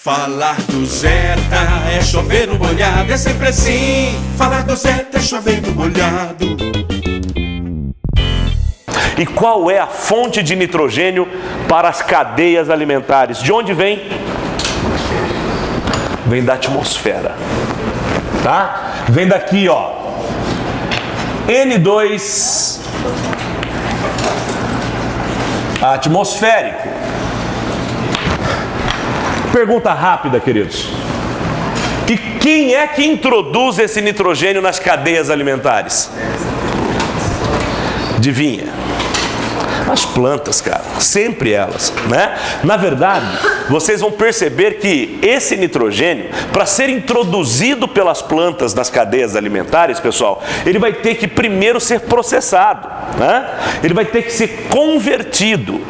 Falar do Zeta é chover no molhado, é sempre assim. Falar do Zeta é chover no molhado. E qual é a fonte de nitrogênio para as cadeias alimentares? De onde vem? Vem da atmosfera, tá? Vem daqui, ó. N2 atmosférico. Pergunta rápida, queridos. E quem é que introduz esse nitrogênio nas cadeias alimentares? Adivinha? As plantas, cara, sempre elas, né? Na verdade, vocês vão perceber que esse nitrogênio, para ser introduzido pelas plantas nas cadeias alimentares, pessoal, ele vai ter que primeiro ser processado, né? Ele vai ter que ser convertido.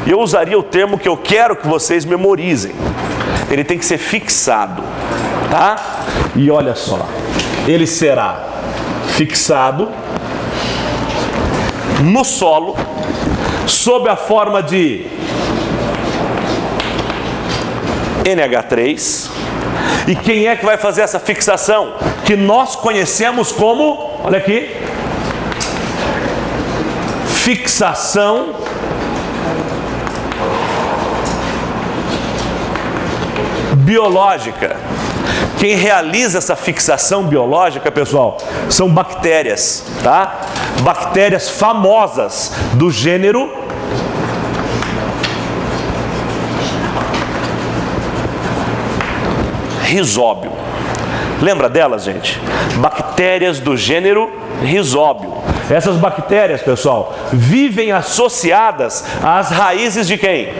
E eu usaria o termo que eu quero que vocês memorizem. Ele tem que ser fixado, tá? E olha só, ele será fixado no solo, sob a forma de NH3. E quem é que vai fazer essa fixação? Que nós conhecemos como, olha aqui, fixação biológica. Quem realiza essa fixação biológica, pessoal, são bactérias, tá? Bactérias famosas do gênero Rhizóbio. Lembra delas, gente? Bactérias do gênero Rhizóbio. Essas bactérias, pessoal, vivem associadas às raízes de quem?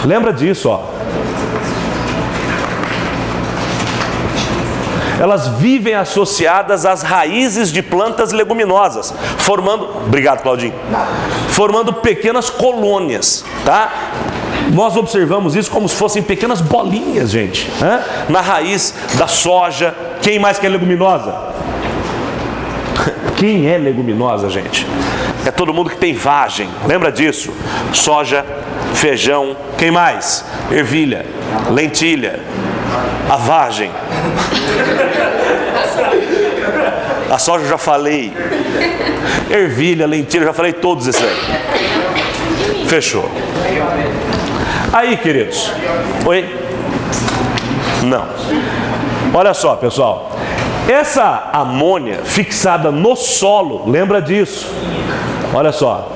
Lembra disso, ó. Elas vivem associadas às raízes de plantas leguminosas, formando, obrigado, Claudinho, formando pequenas colônias, tá? Nós observamos isso como se fossem pequenas bolinhas, gente, né? Na raiz da soja. Quem mais que é leguminosa? Quem é leguminosa, gente? É todo mundo que tem vagem, lembra disso? Soja, feijão, quem mais? Ervilha, lentilha, a vagem. A soja eu já falei. Ervilha, lentilha, eu já falei todos esses aí. Fechou. Aí, queridos. Oi? Não. Olha só, pessoal. Essa amônia fixada no solo, lembra disso? Olha só.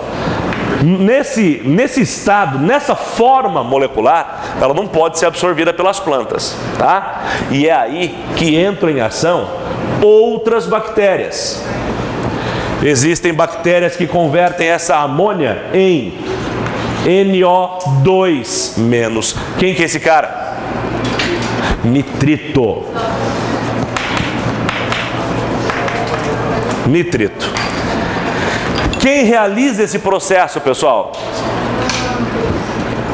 Nesse estado, nessa forma molecular, ela não pode ser absorvida pelas plantas, tá? E é aí que entram em ação outras bactérias. Existem bactérias que convertem essa amônia em NO2-. Quem que é esse cara? Nitrito. Nitrito. Quem realiza esse processo, pessoal?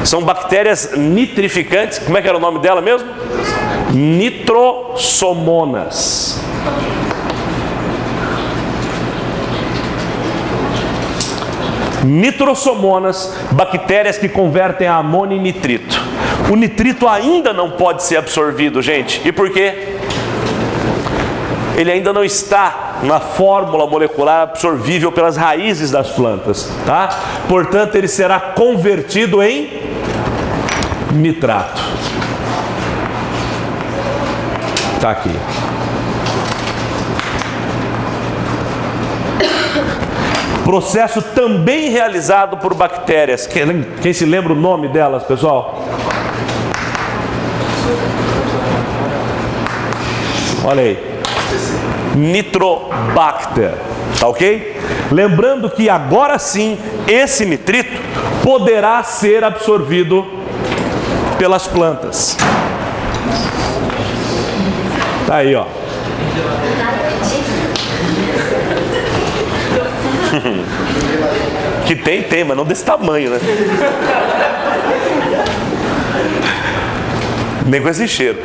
São bactérias nitrificantes. Como é que era o nome dela mesmo? Nitrosomonas. Nitrosomonas, bactérias que convertem a amônia em nitrito. O nitrito ainda não pode ser absorvido, gente. E por quê? Ele ainda não está na fórmula molecular absorvível pelas raízes das plantas, tá? Portanto, ele será convertido em nitrato. Tá aqui. Processo também realizado por bactérias. Quem se lembra o nome delas, pessoal? Olha aí. Nitrobacter, tá ok? Lembrando que agora sim, esse nitrito poderá ser absorvido pelas plantas. Tá aí, ó. Que tem, mas não desse tamanho, né? Nem com esse cheiro.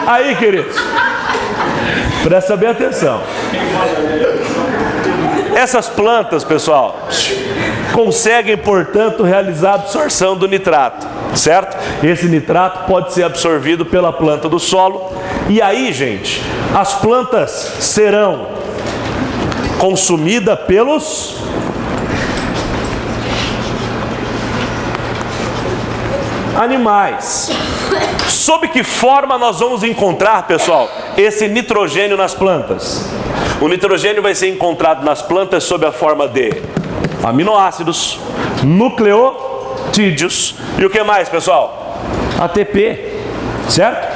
Aí, queridos, presta bem atenção. Essas plantas, pessoal, conseguem, portanto, realizar a absorção do nitrato, certo? Esse nitrato pode ser absorvido pela planta do solo. E aí, gente, as plantas serão consumidas pelos animais. Sob que forma nós vamos encontrar, pessoal, esse nitrogênio nas plantas? O nitrogênio vai ser encontrado nas plantas sob a forma de aminoácidos, nucleotídeos e o que mais, pessoal? ATP, certo?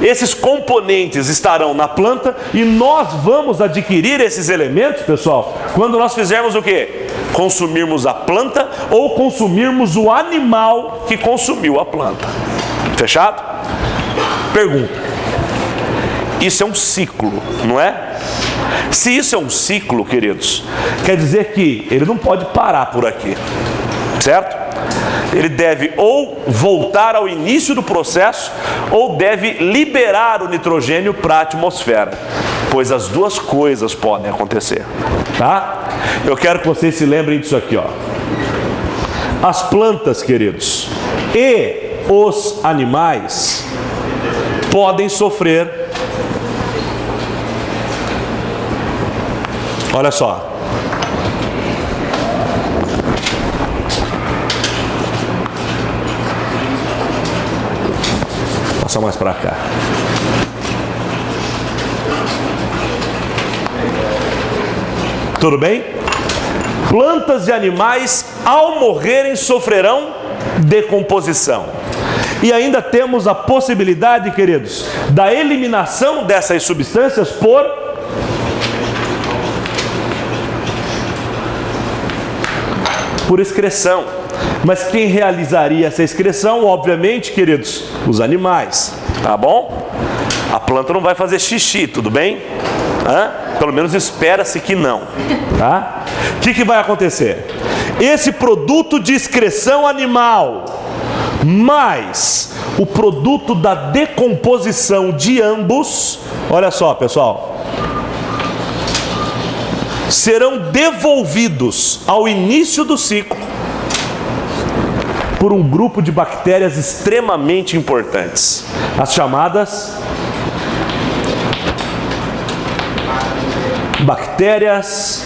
Esses componentes estarão na planta e nós vamos adquirir esses elementos, pessoal, quando nós fizermos o quê? Consumirmos a planta ou consumirmos o animal que consumiu a planta. Fechado? Pergunta: isso é um ciclo, não é? Se isso é um ciclo, queridos, quer dizer que ele não pode parar por aqui, certo? Ele deve ou voltar ao início do processo ou deve liberar o nitrogênio para a atmosfera, pois as duas coisas podem acontecer, tá? Eu quero que vocês se lembrem disso aqui, ó. As plantas, queridos, e os animais podem sofrer, olha só, passa mais para cá. Tudo bem? Plantas e animais, ao morrerem, sofrerão decomposição. E ainda temos a possibilidade, queridos, da eliminação dessas substâncias por excreção. Mas quem realizaria essa excreção? Obviamente, queridos, os animais, tá bom? A planta não vai fazer xixi, tudo bem? Pelo menos espera-se que não, tá? O que vai acontecer? Esse produto de excreção animal mais o produto da decomposição de ambos, olha só, pessoal, serão devolvidos ao início do ciclo por um grupo de bactérias extremamente importantes, as chamadas bactérias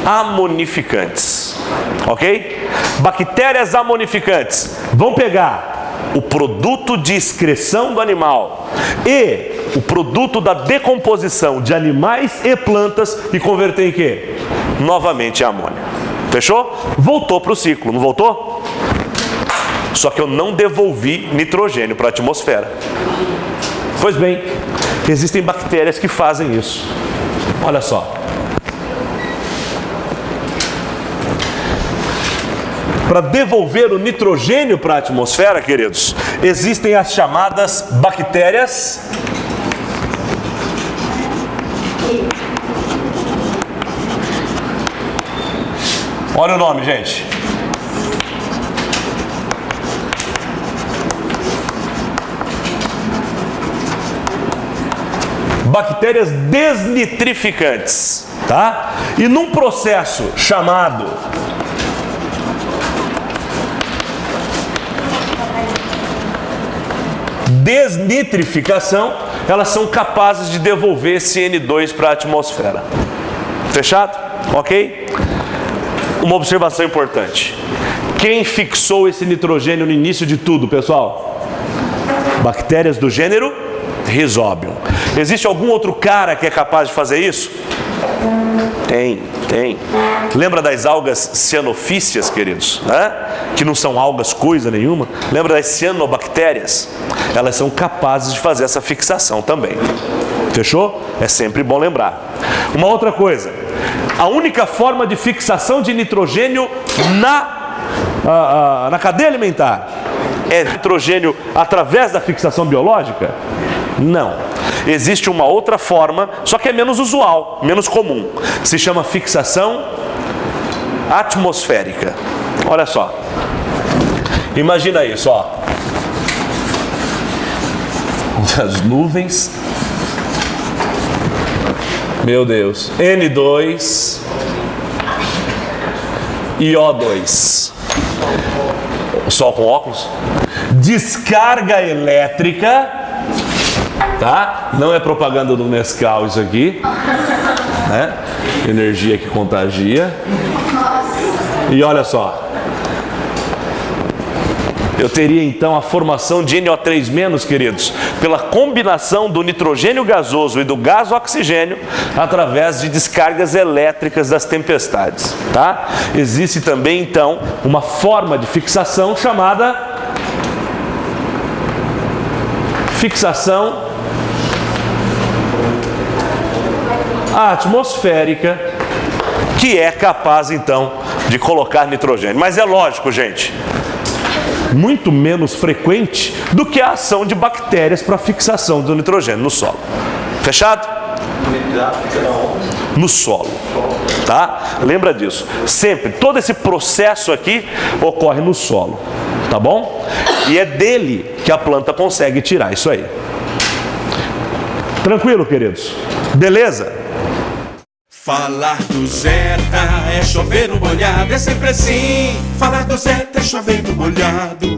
amonificantes, ok? Bactérias amonificantes vão pegar o produto de excreção do animal e o produto da decomposição de animais e plantas e converter em quê? Novamente em amônia. Fechou? Voltou para o ciclo, não voltou? Só que eu não devolvi nitrogênio para a atmosfera. Pois bem, existem bactérias que fazem isso. Olha só. Para devolver o nitrogênio para a atmosfera, queridos, existem as chamadas bactérias olha o nome, gente. Bactérias desnitrificantes, tá? E num processo chamado desnitrificação, elas são capazes de devolver esse N2 para a atmosfera. Fechado? Ok? Uma observação importante. Quem fixou esse nitrogênio no início de tudo, pessoal? Bactérias do gênero Rhizobium. Existe algum outro cara que é capaz de fazer isso? Tem. Lembra das algas cianofícias, queridos? Que não são algas coisa nenhuma. Lembra das cianobactérias? Elas são capazes de fazer essa fixação também. Fechou? É sempre bom lembrar. Uma outra coisa. A única forma de fixação de nitrogênio na cadeia alimentar é nitrogênio através da fixação biológica? Não. Existe uma outra forma, só que é menos usual, menos comum. Se chama fixação atmosférica. Olha só. Imagina isso, ó. As nuvens Meu Deus. N2 e O2. Só com óculos. Descarga elétrica, tá? Não é propaganda do Nescau isso aqui, né? Energia que contagia. E olha só. Eu teria então a formação de NO3-, queridos, pela combinação do nitrogênio gasoso e do gás oxigênio através de descargas elétricas das tempestades, tá? Existe também então uma forma de fixação chamada fixação atmosférica, que é capaz então de colocar nitrogênio. Mas é lógico, gente, muito menos frequente do que a ação de bactérias para fixação do nitrogênio no solo. Fechado? No solo, tá? Lembra disso. Sempre, todo esse processo aqui ocorre no solo, tá bom? E é dele que a planta consegue tirar isso aí. Tranquilo, queridos? Beleza? Falar do Zeta é chover no molhado, é sempre assim. Falar do Zeta é chover no molhado.